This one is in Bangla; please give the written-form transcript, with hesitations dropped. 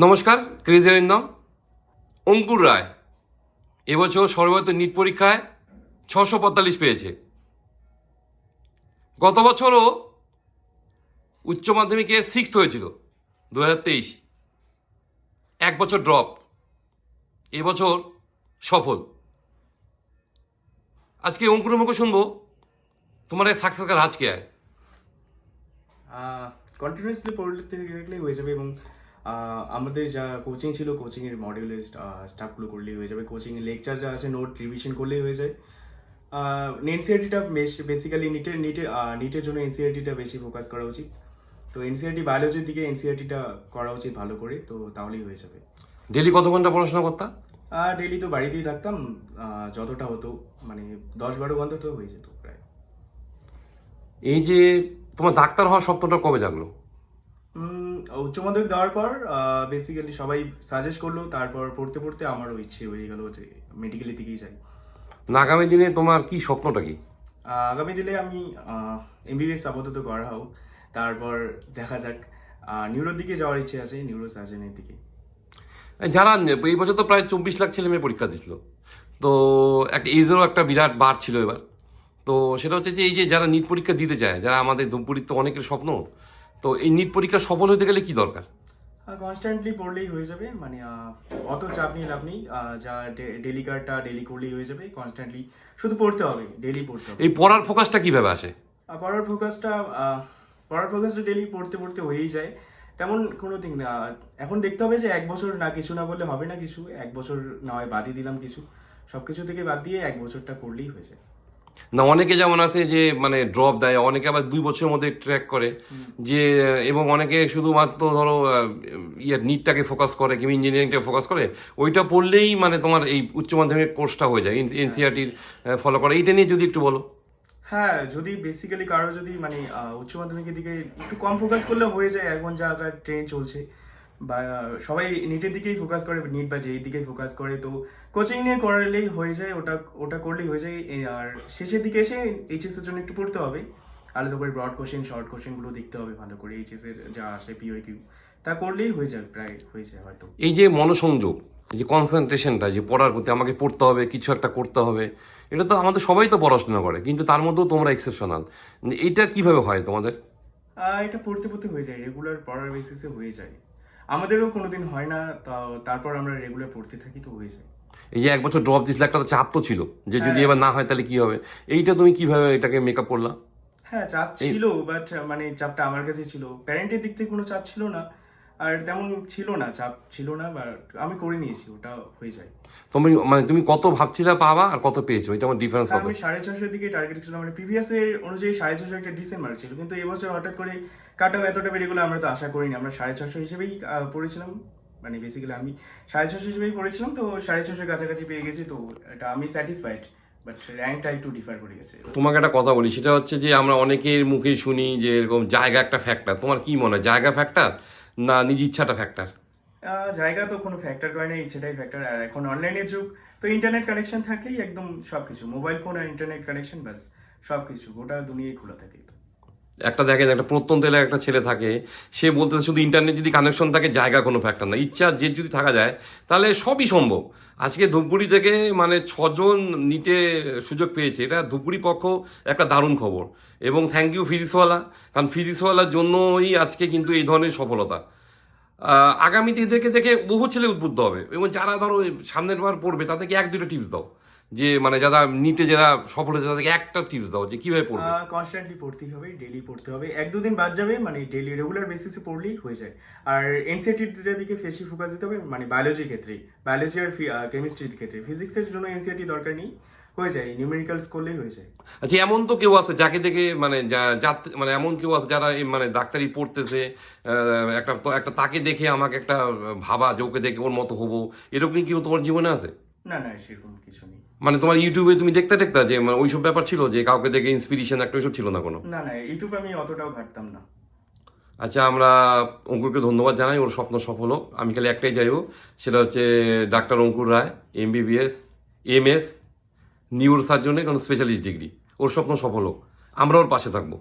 নমস্কার, ক্রেজিয়ারিন্দম। অঙ্কুর রায় এবছর সর্বভারতীয় নিট পরীক্ষায় 645 পেয়েছে। গত বছরও উচ্চ মাধ্যমিকে 6th হয়েছিল 2023, এক বছর ড্রপ, এবছর সফল। আজকে অঙ্কুরের মুখে শুনবো তোমার এই সাকসেস का राज क्या है। কন্টিনিউয়াসলি পড়তে থাকলেই হয়ে যাবে, এবং আমাদের যা কোচিং ছিল, কোচিংয়ের মডিউলের স্টাফগুলো করলেই হয়ে যাবে। কোচিংয়ের লেকচার যা আছে, নোট রিভিশন করলেই হয়ে যায়। এনসিআরটিটা বেসিক্যালি নিটের জন্য এনসিআরটিটা বেশি ফোকাস করা উচিত। তো এনসিআরটি বায়োলজির দিকে এনসিআরটিটা করা উচিত ভালো করে, তো তাহলেই হয়ে যাবে। ডেলি কত ঘন্টা পড়াশোনা করতা? ডেলি তো বাড়িতেই থাকতাম, যতটা হতো মানে 10-12 ঘন্টা তো হয়ে যেত প্রায়। এই যে তোমার ডাক্তার হওয়ার স্বপ্নটা কবে জাগলো? উচ্চ মাধ্যমিক দেওয়ার পর বেসিক্যালি সবাই সাজেস্ট করলো, তারপর পড়তে পড়তে আমারও ইচ্ছে হয়ে গেল যে মেডিকেলের দিকেই যাই। না, আগামী দিনে তোমার কি স্বপ্নটা কি? আগামী দিনে আমি এমবিবিএস আপাতত করা হোক, তারপর দেখা যাক। নিউরোর দিকে যাওয়ার ইচ্ছে আছে, নিউরো সার্জনের দিকে। যারা এই বছর তো প্রায় 24 লাখ ছেলে মেয়ে পরীক্ষা দিছিল, তো একটা এজেরও একটা বিরাট বার ছিল এবার। তো সেটা হচ্ছে যে এই যে যারা নিট পরীক্ষা দিতে চায়, যারা আমাদের ধূপগুড়ির তো অনেকের স্বপ্ন, তো এই নিট পরীক্ষা সফল হতে গেলে কি দরকার? কনস্ট্যান্টলি পড়লেই হয়ে যাবে, মানে অত চাপ নিয়ে লাভ নেই। যা ডেলি কার্ডটা ডেলি করলেই হয়ে যাবে। কনস্ট্যান্টলি শুধু পড়তে হবে, ডেলি পড়তে হবে। এই পড়ার ফোকাসটা কিভাবে আসে? আর পড়ার ফোকাসটা ডেলি পড়তে পড়তে হয়েই যায়, তেমন কোনো দিন না। এখন দেখতে হবে যে 1 বছর না কিছু না বললে হবে না। কিছু 1 বছর না হয় বাদই দিলাম, কিছু সব কিছু থেকে বাদ দিয়ে 1 বছরটা করলেই হয়ে যায়। না, অনেকে যেমন আছে যে মানে ড্রপ দেয়, অনেকে আবার 2 বছরের মধ্যে ট্র্যাক করে যে, এবং অনেকে শুধুমাত্র ধরো নিটটাকে ফোকাস করে কিংবা ইঞ্জিনিয়ারিংটাকে ফোকাস করে, ওইটা পড়লেই মানে তোমার এই উচ্চ মাধ্যমিক কোর্সটা হয়ে যায়, এনসিআরটির ফলো করে। এইটা নিয়ে যদি একটু বলো। হ্যাঁ, যদি বেসিক্যালি কারো যদি মানে উচ্চ মাধ্যমিকের দিকে একটু কম ফোকাস করলে হয়ে যায়। এখন যা ট্রেন্ড চলছে, বা সবাই নিটের দিকেই ফোকাস করে, নিট বা যেই দিকেই ফোকাস করে, তো কোচিং নিয়ে করলেই হয়ে যায়। ওটা ওটা করলেই হয়ে যায়। আর শেষের দিকে এসে এইচএস এর জন্য একটু পড়তে হবে, আলাদা করে ব্রড কোশ্চেন শর্ট কোশ্চেনগুলো দেখতে হবে ভালো করে। এইচএস এর যা আসে পিওই কিউ, তা করলেই হয়ে যায়, প্রায় হয়ে যায় হয়তো। এই যে মনোসংযোগ, এই যে কনসেন্ট্রেশনটা, যে পড়ার প্রতি আমাকে পড়তে হবে, কিছু একটা করতে হবে, এটা তো আমাদের সবাই তো পড়াশোনা করে, কিন্তু তার মধ্যেও তোমরা এক্সেপশনাল। এইটা কিভাবে হয় তোমাদের? এটা পড়তে পড়তে হয়ে যায়, রেগুলার পড়ার বেসিসে হয়ে যায়। আমাদেরও কোনোদিন হয় না, তারপর আমরা রেগুলার পড়তে থাকি, তো হয়ে যায়। এই যে এক বছর ড্রপ দিয়েছিল, একটা তো চাপ তো ছিল যে যদি হ্যাঁ, এবার না হয় তাহলে কি হবে। এইটা তুমি কিভাবে এটাকে মেকআপ করলা? হ্যাঁ, চাপ ছিল, বাট মানে চাপটা আমার কাছে ছিল। প্যারেন্টের দিক থেকে কোনো চাপ ছিল না, আর তেমন ছিল না, চাপ ছিল না, বাট আমি করে নিয়েছি, ওটা হয়ে যায়। তুমি মানে তুমি কত ভাবছিলা পাবা আর কত পেয়েছো, এটা আমার ডিফারেন্স কত? আমি 650 দিকে টার্গেট ছিল, মানে প্রিভিয়াস এর অনুযায়ী 650 একটা ডিসেন্ট মার্ক ছিল, কিন্তু এবছর হঠাৎ করে কাট অফ এতটা বেড়ে গেলো, আমরা তো আশা করিনি। আমরা 650 হিসেবেই পড়েছিলাম, মানে বেসিক্যালি আমি 650 হিসেবেই পড়েছিলাম, তো 650 কাছাকাছি পেয়ে গেছি, তো এটা আমি স্যাটিসফাইড। বাট র্যাঙ্কটা একটু ডিফার করে গেছে। তোমাকে একটা কথা বলি, সেটা হচ্ছে যে আমরা অনেকের মুখে শুনি যে এরকম জায়গা একটা ফ্যাক্টর। তোমার কি মনে হয়, জায়গা ফ্যাক্টর না নিজ ইচ্ছাটা ফ্যাক্টর? জায়গা তো কোনো ফ্যাক্টর করে না, ইচ্ছেটাই ফ্যাক্টর। আর এখন অনলাইনের যুগ, তো ইন্টারনেট কানেকশন থাকলেই একদম সবকিছু, মোবাইল ফোন আর ইন্টারনেট কানেকশন, ব্যাস সবকিছু, গোটা দুনিয়ায় খোলা থাকে। একটা দেখেন, একটা প্রত্যন্ত এলাকায় একটা ছেলে থাকে, সে বলতেছে শুধু ইন্টারনেট যদি কানেকশন থাকে জায়গা কোনো ফ্যাক্টর না, ইচ্ছা যে যদি থাকা যায় তাহলে সবই সম্ভব। আজকে ধূপগুড়ি থেকে মানে 6জন নিটে সুযোগ পেয়েছে, এটা ধূপগুড়ি পক্ষ একটা দারুণ খবর। এবং থ্যাংক ইউ ফিজিক্সওয়ালা, কারণ ফিজিক্সওয়ালার জন্যই আজকে কিন্তু এই ধরনের সফলতা। আগামীতে এদেরকে দেখে বহু ছেলে উদ্বুদ্ধ হবে, এবং যারা ধরো সামনের বার পড়বে তাদেরকে 1-2টা টিপস দাও, যে মানে যারা নিটে যারা সফল হয়েছে তাদেরকে একটা টিপস দাও যে কিভাবে পড়বে। কনস্ট্যান্টলি পড়তেই হবে, ডেলি পড়তে হবে। 1-2 দিন বাদ যাবে, মানে ডেলি রেগুলার বেসিসে পড়লেই হয়ে যায়। আর এনসিআরটির দিকে বেশি ফোকাস দিতে হবে, মানে বায়োলজির ক্ষেত্রে, বায়োলজি আর কেমিস্ট্রির ক্ষেত্রে। ফিজিক্সের জন্য এনসিআরটি দরকার নেই, হয়ে যায়, নিউমেরিক্যালস করলেই হয়ে যায়। আচ্ছা, এমন তো কেউ আছে যাকে দেখে মানে মানে এমন কেউ আছে যারা এই মানে ডাক্তারি পড়তেছে, একটা তো একটা তাকে দেখে আমাকে একটা ভাবা যে ওকে দেখে ওর মতো হবো, এরকম কি কেউ তোমার জীবনে আছে? না না, সেরকম কিছু নেই। মানে তোমার ইউটিউবে তুমি দেখতে দেখতে যে মানে ওইসব ব্যাপার ছিল যে কাউকে দেখে ইন্সপিরেশন একটা, ওইসব ছিল না কোনো? না না, ইউটিউবে আমি অতটাও ঘাটতাম না। আচ্ছা, আমরা অঙ্কুরকে ধন্যবাদ জানাই, ওর স্বপ্ন সফল হোক। আমি খালি একটাই চাইবো, সেটা হচ্ছে ডাক্তার অঙ্কুর রায়, এমবিবিএস, এমএস, নিউরো সার্জনে কোনো স্পেশালিস্ট ডিগ্রি, ওর স্বপ্ন সফল হোক। আমরা ওর পাশে থাকবো।